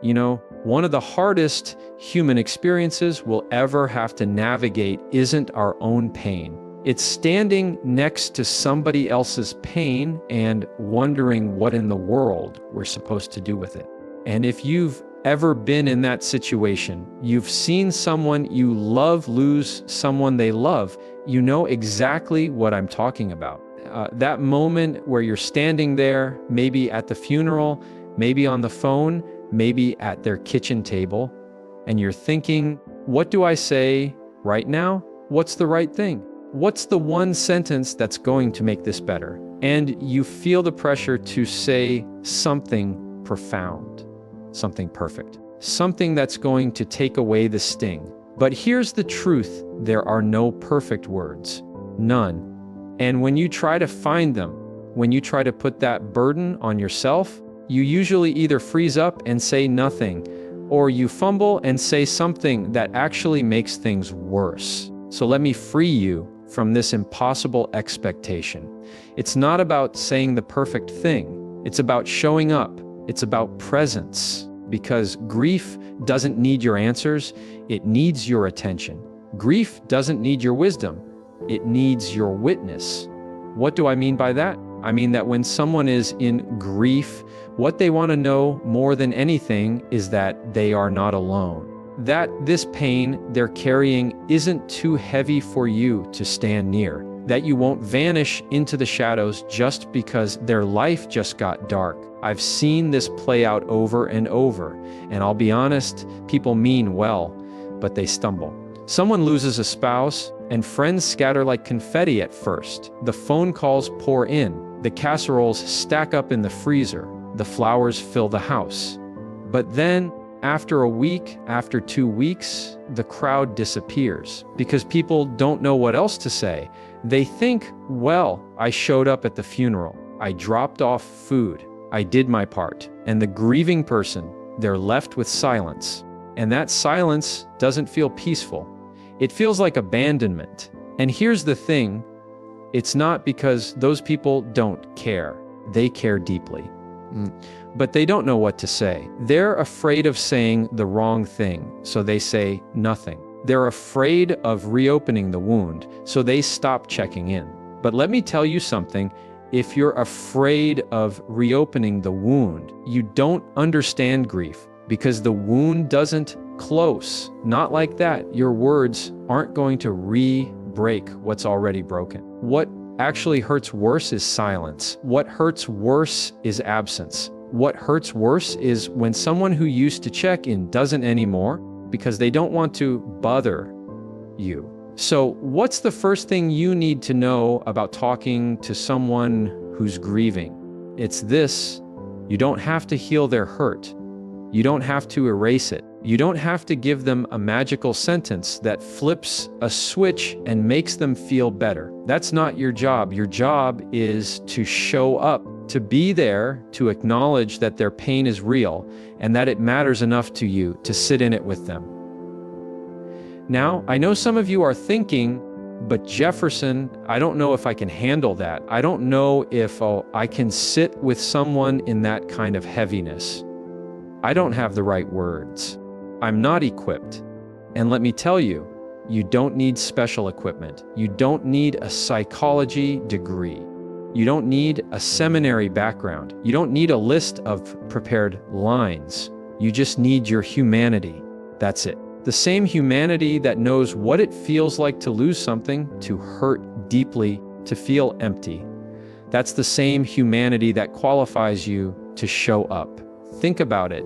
One of the hardest human experiences we'll ever have to navigate isn't our own pain. It's standing next to somebody else's pain and wondering what in the world we're supposed to do with it. And if you've ever been in that situation, you've seen someone you love lose someone they love, you know exactly what I'm talking about. That moment where you're standing there, maybe at the funeral, maybe on the phone, maybe at their kitchen table, and you're thinking, what do I say right now? What's the right thing? What's the one sentence that's going to make this better? And you feel the pressure to say something profound, something perfect, something that's going to take away the sting. But here's the truth: there are no perfect words, none. And when you try to find them, when you try to put that burden on yourself, you usually either freeze up and say nothing, or you fumble and say something that actually makes things worse. So let me free you from this impossible expectation. It's not about saying the perfect thing. It's about showing up. It's about presence. Because grief doesn't need your answers. It needs your attention. Grief doesn't need your wisdom. It needs your witness. What do I mean by that? I mean that when someone is in grief, what they want to know more than anything is that they are not alone. That this pain they're carrying isn't too heavy for you to stand near. That you won't vanish into the shadows just because their life just got dark. I've seen this play out over and over, and I'll be honest, people mean well, but they stumble. Someone loses a spouse, and friends scatter like confetti at first. The phone calls pour in. The casseroles stack up in the freezer. The flowers fill the house. But then, after a week, after 2 weeks, the crowd disappears because people don't know what else to say. They think, well, I showed up at the funeral. I dropped off food. I did my part. And the grieving person, they're left with silence. And that silence doesn't feel peaceful. It feels like abandonment. And here's the thing, it's not because those people don't care. They care deeply. But they don't know what to say. They're afraid of saying the wrong thing, so they say nothing. They're afraid of reopening the wound, so they stop checking in. But let me tell you something. If you're afraid of reopening the wound, you don't understand grief, because the wound doesn't close. Not like that. Your words aren't going to re-break what's already broken. What actually hurts worse is silence. What hurts worse is absence. What hurts worse is when someone who used to check in doesn't anymore because they don't want to bother you. So what's the first thing you need to know about talking to someone who's grieving? It's this: you don't have to heal their hurt. You don't have to erase it. You don't have to give them a magical sentence that flips a switch and makes them feel better. That's not your job. Your job is to show up, to be there, to acknowledge that their pain is real and that it matters enough to you to sit in it with them. Now, I know some of you are thinking, but Jefferson, I don't know if I can handle that. I don't know if I can sit with someone in that kind of heaviness. I don't have the right words. I'm not equipped. And let me tell you, you don't need special equipment. You don't need a psychology degree. You don't need a seminary background. You don't need a list of prepared lines. You just need your humanity. That's it. The same humanity that knows what it feels like to lose something, to hurt deeply, to feel empty. That's the same humanity that qualifies you to show up. Think about it.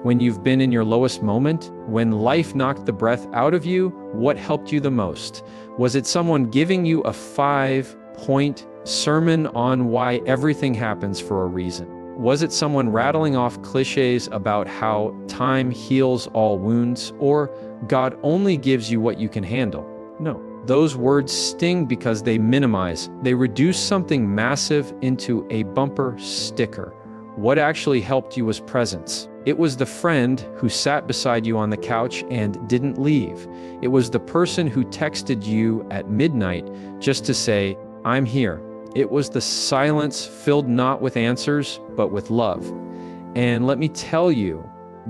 When you've been in your lowest moment, when life knocked the breath out of you, what helped you the most? Was it someone giving you a 5-point sermon on why everything happens for a reason? Was it someone rattling off cliches about how time heals all wounds, or God only gives you what you can handle? No. Those words sting because they minimize. They reduce something massive into a bumper sticker. What actually helped you was presence. It was the friend who sat beside you on the couch and didn't leave. It was the person who texted you at midnight just to say, "I'm here." It was the silence filled not with answers, but with love. And let me tell you,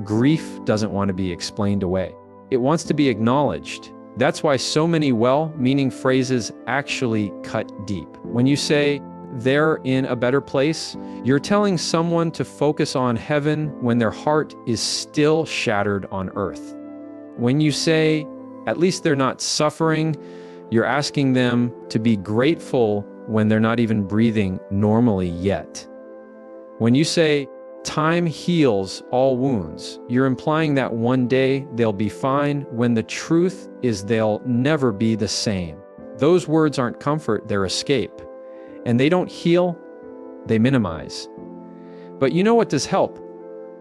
Grief doesn't want to be explained away. It wants to be acknowledged. That's why so many well-meaning phrases actually cut deep. When you say, "they're in a better place," you're telling someone to focus on heaven when their heart is still shattered on earth. When you say, "at least they're not suffering," you're asking them to be grateful when they're not even breathing normally yet. When you say, "time heals all wounds," you're implying that one day they'll be fine, when the truth is they'll never be the same. Those words aren't comfort, they're escape. And they don't heal, they minimize. But you know what does help?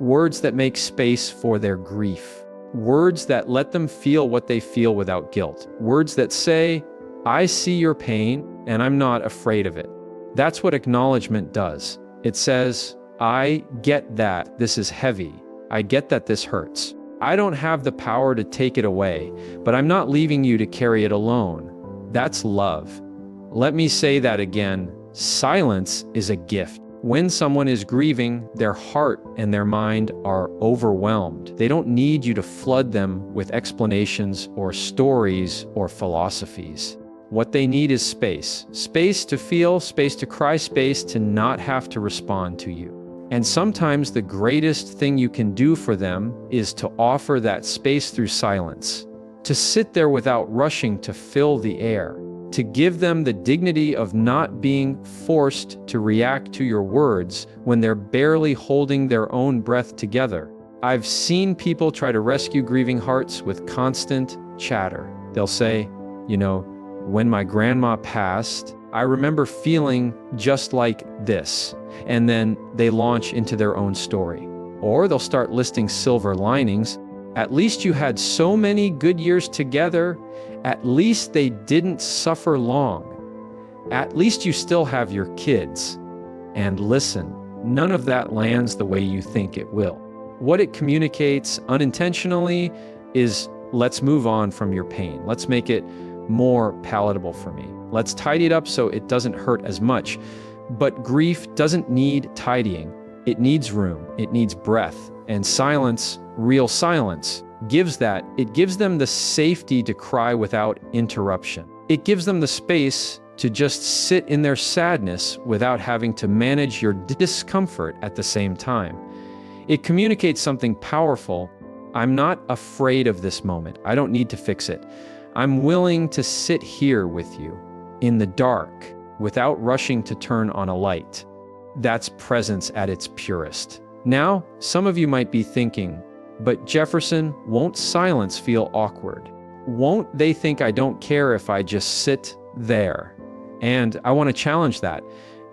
Words that make space for their grief. Words that let them feel what they feel without guilt. Words that say, "I see your pain and I'm not afraid of it." That's what acknowledgement does. It says, "I get that this is heavy. I get that this hurts. I don't have the power to take it away, but I'm not leaving you to carry it alone." That's love. Let me say that again. Silence is a gift. When someone is grieving, their heart and their mind are overwhelmed. They don't need you to flood them with explanations or stories or philosophies. What they need is space. Space to feel, space to cry, space to not have to respond to you. And sometimes the greatest thing you can do for them is to offer that space through silence. To sit there without rushing to fill the air. To give them the dignity of not being forced to react to your words when they're barely holding their own breath together. I've seen people try to rescue grieving hearts with constant chatter. They'll say, "when my grandma passed, I remember feeling just like this." And then they launch into their own story. Or they'll start listing silver linings. "At least you had so many good years together. At least they didn't suffer long. At least you still have your kids." And listen, none of that lands the way you think it will. What it communicates unintentionally is, let's move on from your pain. Let's make it more palatable for me. Let's tidy it up so it doesn't hurt as much. But grief doesn't need tidying. It needs room. It needs breath. And silence, real silence, gives that. It gives them the safety to cry without interruption. It gives them the space to just sit in their sadness without having to manage your discomfort at the same time. It communicates something powerful. I'm not afraid of this moment. I don't need to fix it. I'm willing to sit here with you in the dark without rushing to turn on a light. That's presence at its purest. Now, some of you might be thinking, "But Jefferson, won't silence feel awkward? Won't they think I don't care if I just sit there?" And I want to challenge that,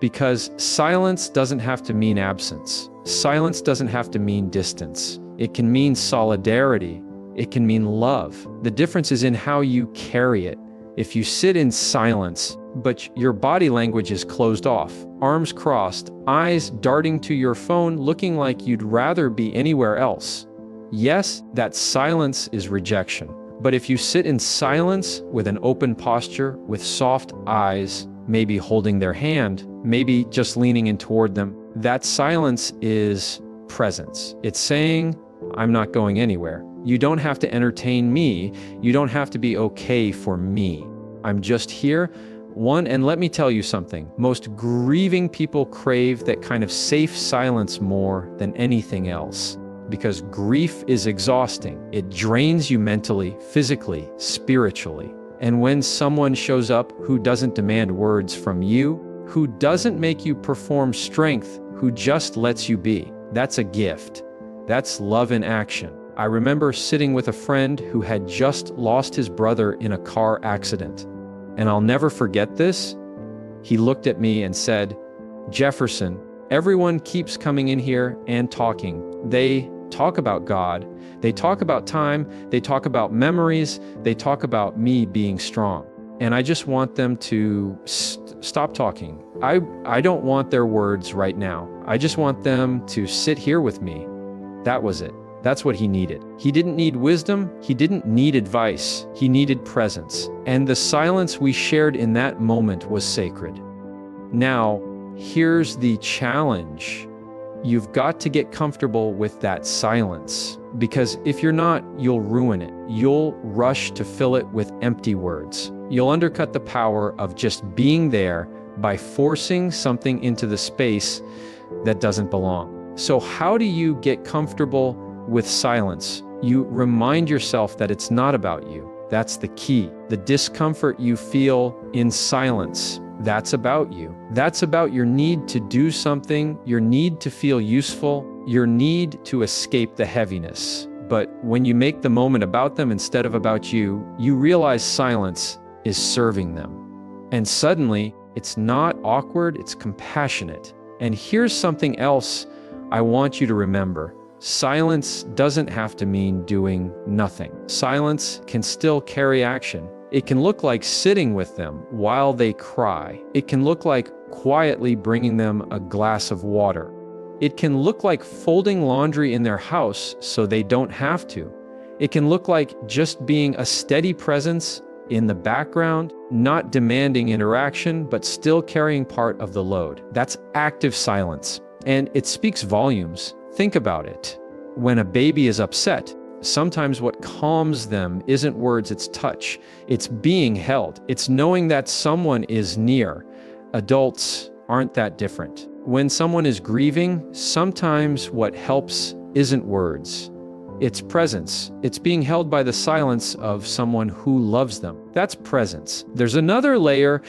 because silence doesn't have to mean absence. Silence doesn't have to mean distance. It can mean solidarity. It can mean love. The difference is in how you carry it. If you sit in silence, but your body language is closed off, arms crossed, eyes darting to your phone, looking like you'd rather be anywhere else, yes, that silence is rejection. But if you sit in silence with an open posture, with soft eyes, maybe holding their hand, maybe just leaning in toward them, that silence is presence. It's saying, "I'm not going anywhere. You don't have to entertain me. You don't have to be okay for me. I'm just here." And let me tell you something. Most grieving people crave that kind of safe silence more than anything else. Because grief is exhausting. It drains you mentally, physically, spiritually. And when someone shows up who doesn't demand words from you, who doesn't make you perform strength, who just lets you be, that's a gift. That's love in action. I remember sitting with a friend who had just lost his brother in a car accident. And I'll never forget this. He looked at me and said, "Jefferson, everyone keeps coming in here and talking. They talk about God. They talk about time. They talk about memories. They talk about me being strong. And I just want them to stop talking. I don't want their words right now. I just want them to sit here with me." That was it. That's what he needed. He didn't need wisdom. He didn't need advice. He needed presence. And the silence we shared in that moment was sacred. Now, here's the challenge. You've got to get comfortable with that silence, because if you're not, you'll ruin it. You'll rush to fill it with empty words. You'll undercut the power of just being there by forcing something into the space that doesn't belong. So how do you get comfortable with silence? You remind yourself that it's not about you. That's the key. The discomfort you feel in silence, that's about you. That's about your need to do something, your need to feel useful, your need to escape the heaviness. But when you make the moment about them instead of about you, you realize silence is serving them. And suddenly, it's not awkward, it's compassionate. And here's something else I want you to remember. Silence doesn't have to mean doing nothing. Silence can still carry action. It can look like sitting with them while they cry. It can look like quietly bringing them a glass of water. It can look like folding laundry in their house so they don't have to. It can look like just being a steady presence in the background, not demanding interaction, but still carrying part of the load. That's active silence, and it speaks volumes. Think about it. When a baby is upset, sometimes what calms them isn't words, it's touch. It's being held. It's knowing that someone is near. Adults aren't that different. When someone is grieving, sometimes what helps isn't words. It's presence. It's being held by the silence of someone who loves them. That's presence. There's another layer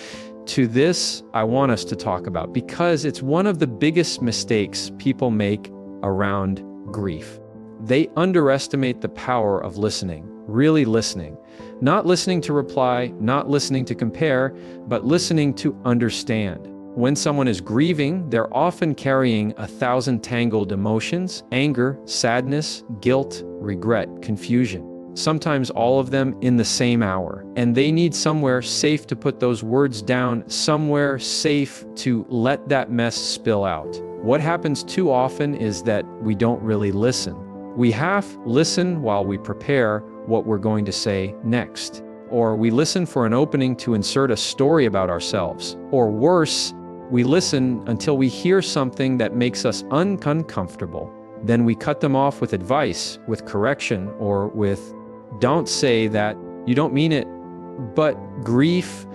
to this I want us to talk about, because it's one of the biggest mistakes people make around grief. They underestimate the power of listening, really listening. Not listening to reply, not listening to compare, but listening to understand. When someone is grieving, they're often carrying 1,000 tangled emotions: anger, sadness, guilt, regret, confusion. Sometimes all of them in the same hour. And they need somewhere safe to put those words down, somewhere safe to let that mess spill out. What happens too often is that we don't really listen. We half listen while we prepare what we're going to say next. Or we listen for an opening to insert a story about ourselves. Or worse, we listen until we hear something that makes us uncomfortable. Then we cut them off with advice, with correction, or with, "Don't say that, you don't mean it." But grief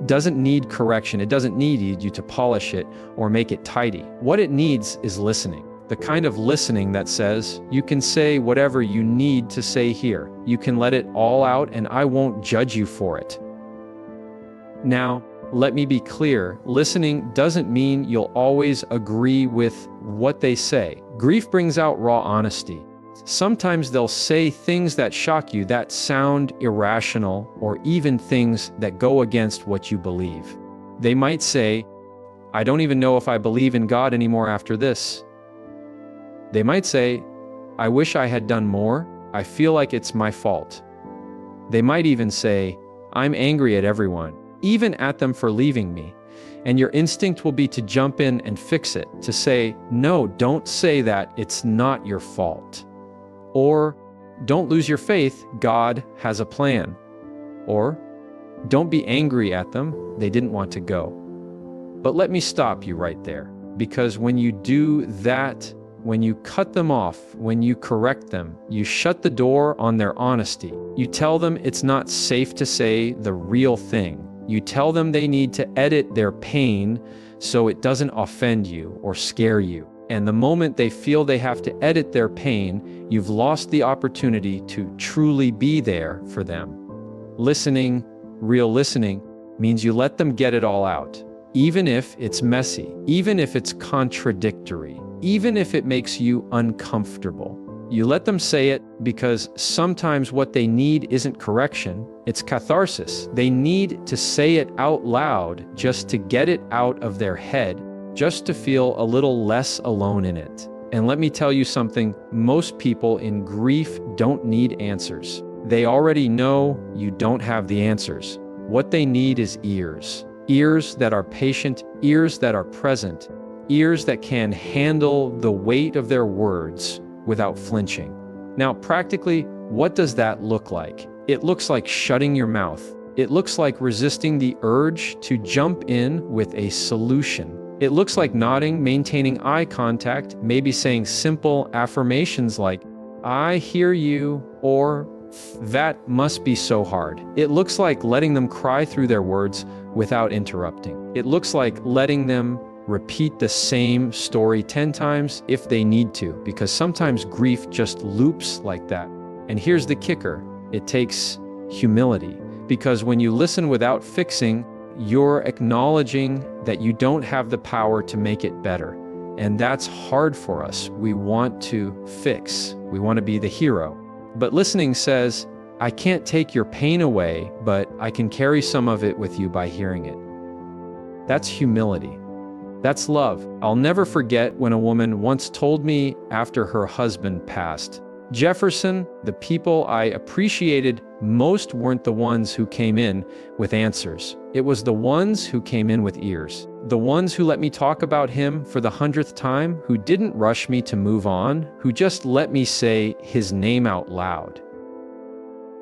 doesn't need correction. It doesn't need you to polish it or make it tidy. What it needs is listening. The kind of listening that says, you can say whatever you need to say here. You can let it all out and I won't judge you for it. Now, let me be clear. Listening doesn't mean you'll always agree with what they say. Grief brings out raw honesty. Sometimes they'll say things that shock you, that sound irrational, or even things that go against what you believe. They might say, "I don't even know if I believe in God anymore after this." They might say, "I wish I had done more. I feel like it's my fault." They might even say, "I'm angry at everyone, even at them for leaving me." And your instinct will be to jump in and fix it, to say, "No, don't say that, it's not your fault." Or, "Don't lose your faith, God has a plan." Or, "Don't be angry at them, they didn't want to go." But let me stop you right there, because when you do that, when you cut them off, when you correct them, you shut the door on their honesty. You tell them it's not safe to say the real thing. You tell them they need to edit their pain so it doesn't offend you or scare you. And the moment they feel they have to edit their pain, you've lost the opportunity to truly be there for them. Listening, real listening, means you let them get it all out. Even if it's messy, even if it's contradictory, even if it makes you uncomfortable. You let them say it, because sometimes what they need isn't correction, it's catharsis. They need to say it out loud just to get it out of their head, just to feel a little less alone in it. And let me tell you something, most people in grief don't need answers. They already know you don't have the answers. What they need is ears. Ears that are patient, ears that are present, ears that can handle the weight of their words without flinching. Now, practically, what does that look like? It looks like shutting your mouth. It looks like resisting the urge to jump in with a solution. It looks like nodding, maintaining eye contact, maybe saying simple affirmations like, I hear you, or that must be so hard. It looks like letting them cry through their words without interrupting. It looks like letting them repeat the same story 10 times if they need to, because sometimes grief just loops like that. And here's the kicker. It takes humility, because when you listen without fixing, you're acknowledging that you don't have the power to make it better. And that's hard for us. We want to fix. We want to be the hero. But listening says, I can't take your pain away, but I can carry some of it with you by hearing it. That's humility. That's love. I'll never forget when a woman once told me after her husband passed, Jefferson, the people I appreciated most weren't the ones who came in with answers. It was the ones who came in with ears. The ones who let me talk about him for the 100th time, who didn't rush me to move on, who just let me say his name out loud.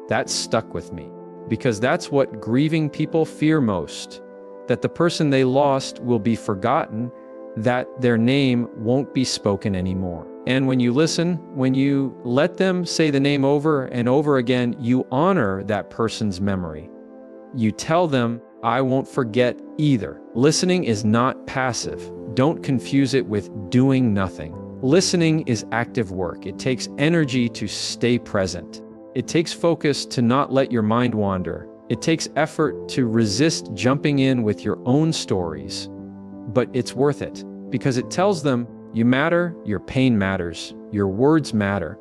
That stuck with me, because that's what grieving people fear most, that the person they lost will be forgotten, that their name won't be spoken anymore. And when you listen, when you let them say the name over and over again, you honor that person's memory. You tell them, I won't forget either. Listening is not passive. Don't confuse it with doing nothing. Listening is active work. It takes energy to stay present. It takes focus to not let your mind wander. It takes effort to resist jumping in with your own stories. But it's worth it, because it tells them, you matter, your pain matters, your words matter.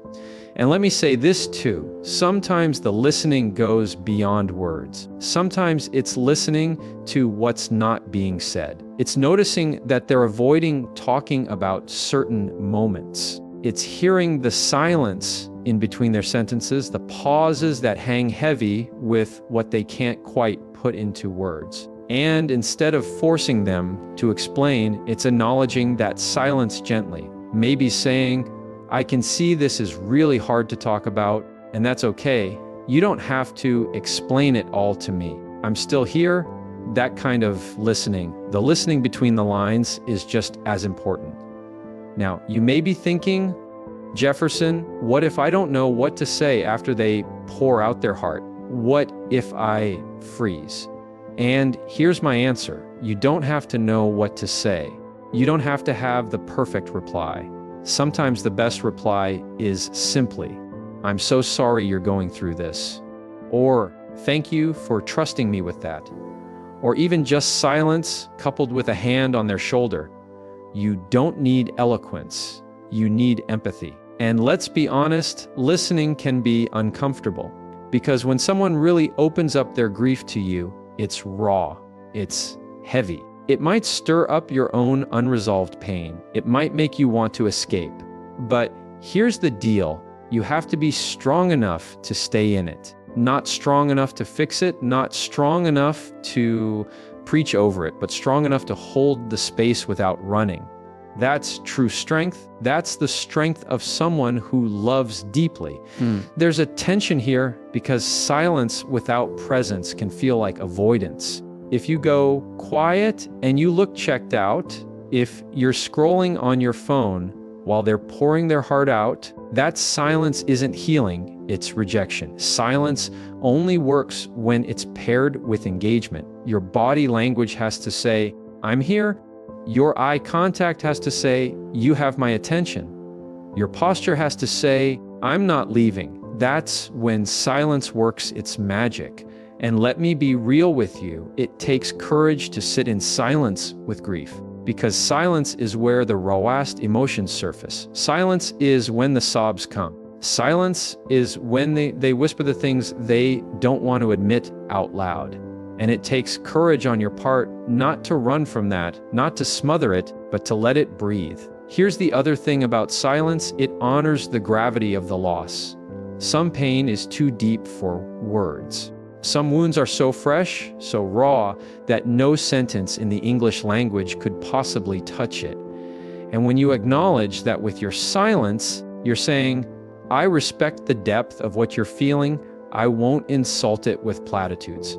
And let me say this too, sometimes the listening goes beyond words. Sometimes it's listening to what's not being said. It's noticing that they're avoiding talking about certain moments. It's hearing the silence in between their sentences, the pauses that hang heavy with what they can't quite put into words. And instead of forcing them to explain, it's acknowledging that silence gently, maybe saying, I can see this is really hard to talk about, and that's okay. You don't have to explain it all to me. I'm still here. That kind of listening, the listening between the lines, is just as important. Now, you may be thinking, Jefferson, what if I don't know what to say after they pour out their heart? What if I freeze? And here's my answer. You don't have to know what to say. You don't have to have the perfect reply. Sometimes the best reply is simply, I'm so sorry you're going through this. Or, thank you for trusting me with that. Or even just silence coupled with a hand on their shoulder. You don't need eloquence. You need empathy. And let's be honest, listening can be uncomfortable. Because when someone really opens up their grief to you, it's raw, it's heavy. It might stir up your own unresolved pain. It might make you want to escape. But here's the deal. You have to be strong enough to stay in it. Not strong enough to fix it, not strong enough to preach over it, but strong enough to hold the space without running. That's true strength. That's the strength of someone who loves deeply. There's a tension here because silence without presence can feel like avoidance. If you go quiet and you look checked out, if you're scrolling on your phone while they're pouring their heart out, that silence isn't healing, it's rejection. Silence only works when it's paired with engagement. Your body language has to say, I'm here. Your eye contact has to say, you have my attention. Your posture has to say, I'm not leaving. That's when silence works its magic. And let me be real with you, it takes courage to sit in silence with grief. Because silence is where the rawest emotions surface. Silence is when the sobs come. Silence is when they whisper the things they don't want to admit out loud. And it takes courage on your part not to run from that, not to smother it, but to let it breathe. Here's the other thing about silence, it honors the gravity of the loss. Some pain is too deep for words. Some wounds are so fresh, so raw, that no sentence in the English language could possibly touch it. And when you acknowledge that with your silence, you're saying, I respect the depth of what you're feeling, I won't insult it with platitudes.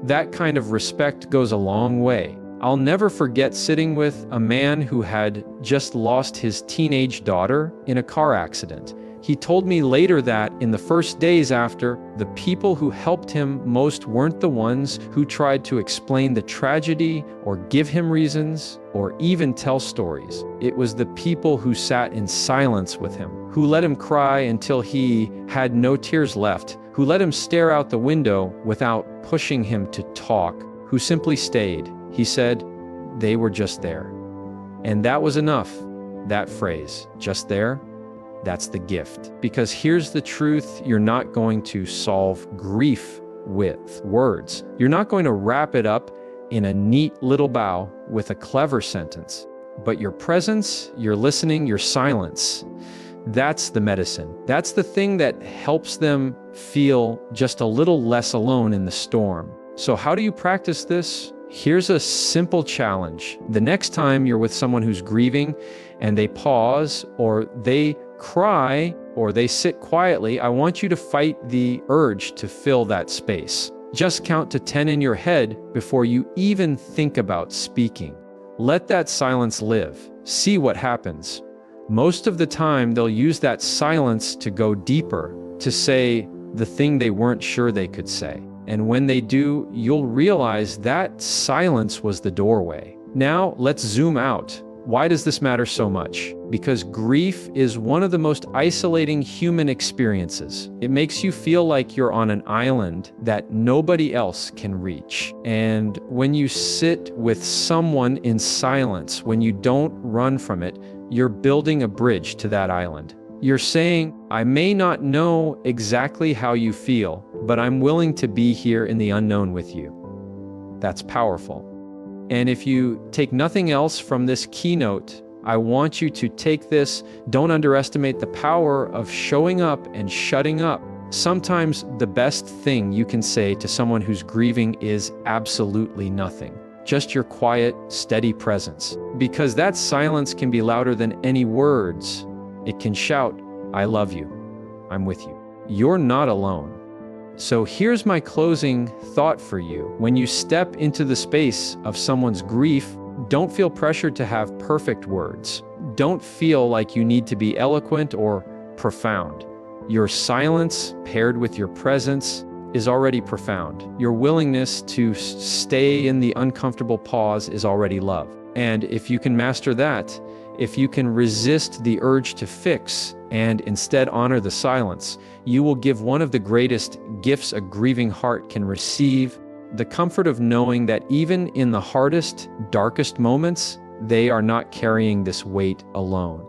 That kind of respect goes a long way. I'll never forget sitting with a man who had just lost his teenage daughter in a car accident. He told me later that in the first days after, the people who helped him most weren't the ones who tried to explain the tragedy or give him reasons or even tell stories. It was the people who sat in silence with him, who let him cry until he had no tears left, who let him stare out the window without pushing him to talk, who simply stayed. He said, they were just there. And that was enough. That phrase, just there, that's the gift. Because here's the truth, you're not going to solve grief with words. You're not going to wrap it up in a neat little bow with a clever sentence. But your presence, your listening, your silence, that's the medicine. That's the thing that helps them feel just a little less alone in the storm. So how do you practice this? Here's a simple challenge. The next time you're with someone who's grieving and they pause or they cry or they sit quietly, I want you to fight the urge to fill that space. Just count to 10 in your head before you even think about speaking. Let that silence live. See what happens. Most of the time, they'll use that silence to go deeper, to say the thing they weren't sure they could say. And when they do, you'll realize that silence was the doorway. Now, let's zoom out. Why does this matter so much? Because grief is one of the most isolating human experiences. It makes you feel like you're on an island that nobody else can reach. And when you sit with someone in silence, when you don't run from it, you're building a bridge to that island. You're saying, I may not know exactly how you feel, but I'm willing to be here in the unknown with you. That's powerful. And if you take nothing else from this keynote, I want you to take this. Don't underestimate the power of showing up and shutting up. Sometimes the best thing you can say to someone who's grieving is absolutely nothing. Just your quiet, steady presence. Because that silence can be louder than any words. It can shout, I love you. I'm with you. You're not alone. So here's my closing thought for you. When you step into the space of someone's grief, don't feel pressured to have perfect words. Don't feel like you need to be eloquent or profound. Your silence paired with your presence is already profound. Your willingness to stay in the uncomfortable pause is already love. And if you can master that, if you can resist the urge to fix and instead honor the silence, you will give one of the greatest gifts a grieving heart can receive, the comfort of knowing that even in the hardest, darkest moments, they are not carrying this weight alone.